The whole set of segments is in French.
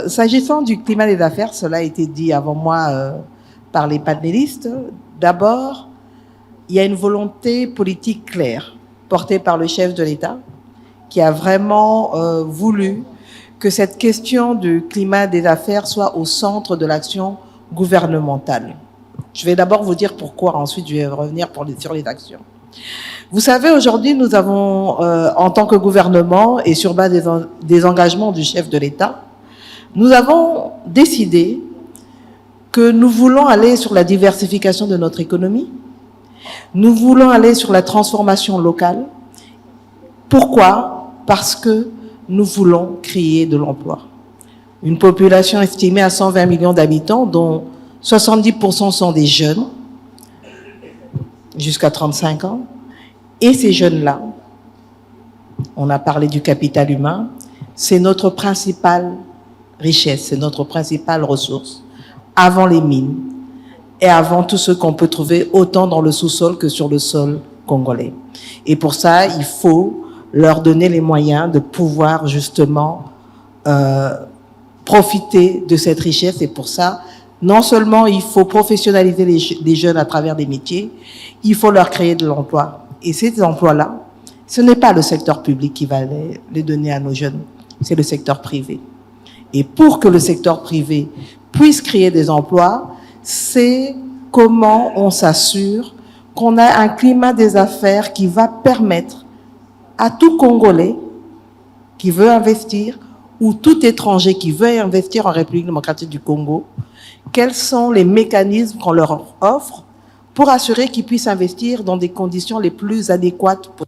S'agissant du climat des affaires, cela a été dit avant moi par les panélistes. D'abord, il y a une volonté politique claire portée par le chef de l'État qui a vraiment voulu que cette question du climat des affaires soit au centre de l'action gouvernementale. Je vais d'abord vous dire pourquoi, ensuite je vais revenir sur les actions. Vous savez, aujourd'hui, nous avons, en tant que gouvernement et sur base des engagements du chef de l'État, nous avons décidé que nous voulons aller sur la diversification de notre économie, nous voulons aller sur la transformation locale. Pourquoi? Parce que nous voulons créer de l'emploi. Une population estimée à 120 millions d'habitants, dont 70% sont des jeunes, jusqu'à 35 ans. Et ces jeunes-là, on a parlé du capital humain, c'est notre principale richesse, c'est notre principale ressource, avant les mines et avant tout ce qu'on peut trouver autant dans le sous-sol que sur le sol congolais. Et pour ça, il faut leur donner les moyens de pouvoir justement profiter de cette richesse. Et pour ça, non seulement il faut professionnaliser les jeunes à travers des métiers, il faut leur créer de l'emploi. Et ces emplois-là, ce n'est pas le secteur public qui va les donner à nos jeunes, c'est le secteur privé. Et pour que le secteur privé puisse créer des emplois, c'est comment on s'assure qu'on a un climat des affaires qui va permettre à tout Congolais qui veut investir ou tout étranger qui veut investir en République démocratique du Congo, quels sont les mécanismes qu'on leur offre pour assurer qu'ils puissent investir dans des conditions les plus adéquates possibles.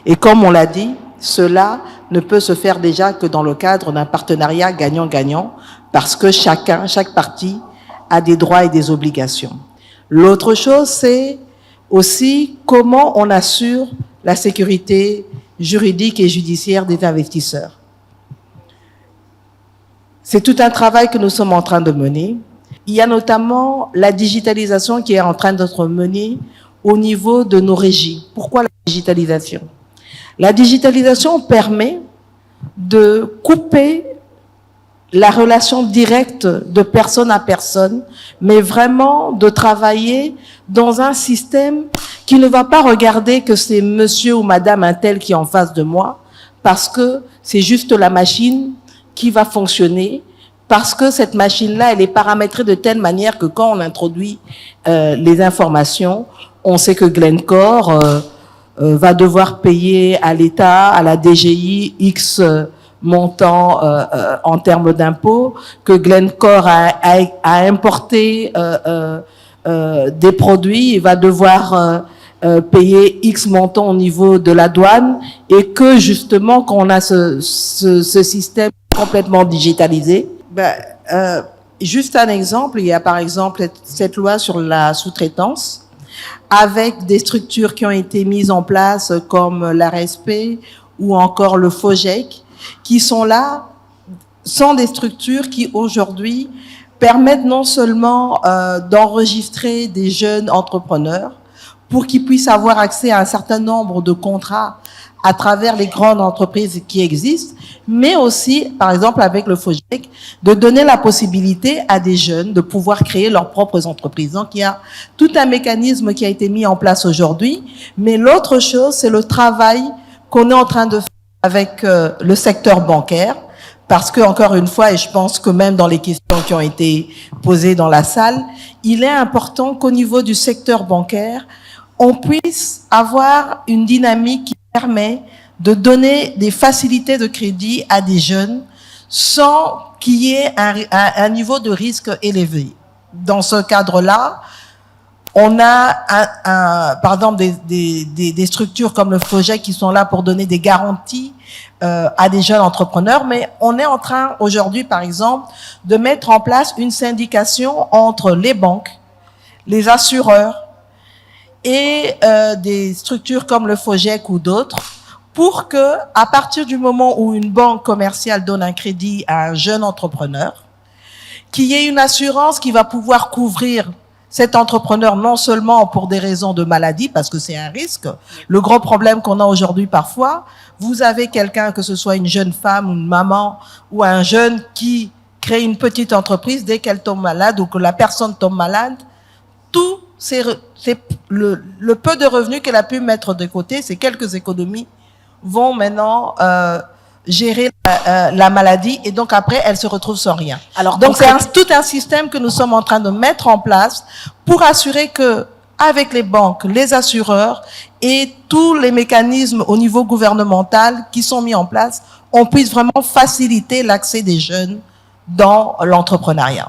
Et comme on l'a dit, cela ne peut se faire déjà que dans le cadre d'un partenariat gagnant-gagnant, parce que chaque partie a des droits et des obligations. L'autre chose, c'est aussi comment on assure la sécurité juridique et judiciaire des investisseurs. C'est tout un travail que nous sommes en train de mener. Il y a notamment la digitalisation qui est en train d'être menée au niveau de nos régies. Pourquoi la digitalisation? La digitalisation permet de couper la relation directe de personne à personne, mais vraiment de travailler dans un système qui ne va pas regarder que c'est monsieur ou madame un tel qui est en face de moi, parce que c'est juste la machine qui va fonctionner, parce que cette machine-là, elle est paramétrée de telle manière que quand on introduit les informations, on sait que Glencore va devoir payer à l'État, à la DGI, X montant en termes d'impôts, que Glencore a importé des produits, il va devoir payer X montant au niveau de la douane, et que justement, quand on a ce système complètement digitalisé, juste un exemple, il y a par exemple cette loi sur la sous-traitance, avec des structures qui ont été mises en place comme l'ARSP ou encore le FOGEC, qui sont là, sont des structures qui aujourd'hui permettent non seulement d'enregistrer des jeunes entrepreneurs pour qu'ils puissent avoir accès à un certain nombre de contrats à travers les grandes entreprises qui existent, mais aussi, par exemple, avec le FOGEC, de donner la possibilité à des jeunes de pouvoir créer leurs propres entreprises. Donc, il y a tout un mécanisme qui a été mis en place aujourd'hui, mais l'autre chose, c'est le travail qu'on est en train de faire avec le secteur bancaire, parce que, encore une fois, et je pense que même dans les questions qui ont été posées dans la salle, il est important qu'au niveau du secteur bancaire, on puisse avoir une dynamique qui permet de donner des facilités de crédit à des jeunes sans qu'il y ait un niveau de risque élevé. Dans ce cadre-là, on a, par exemple, des structures comme le FOGEC qui sont là pour donner des garanties à des jeunes entrepreneurs, mais on est en train aujourd'hui, par exemple, de mettre en place une syndication entre les banques, les assureurs et des structures comme le FOGEC ou d'autres, pour que, à partir du moment où une banque commerciale donne un crédit à un jeune entrepreneur, qu'il y ait une assurance qui va pouvoir couvrir cet entrepreneur non seulement pour des raisons de maladie, parce que c'est un risque. Le gros problème qu'on a aujourd'hui parfois, vous avez quelqu'un, que ce soit une jeune femme, une maman ou un jeune qui crée une petite entreprise, dès qu'elle tombe malade ou que la personne tombe malade, tout le peu de revenus qu'elle a pu mettre de côté, ces quelques économies, vont maintenant gérer la maladie et donc après, elle se retrouve sans rien. Alors, donc c'est tout un système que nous sommes en train de mettre en place pour assurer que avec les banques, les assureurs et tous les mécanismes au niveau gouvernemental qui sont mis en place, on puisse vraiment faciliter l'accès des jeunes dans l'entrepreneuriat.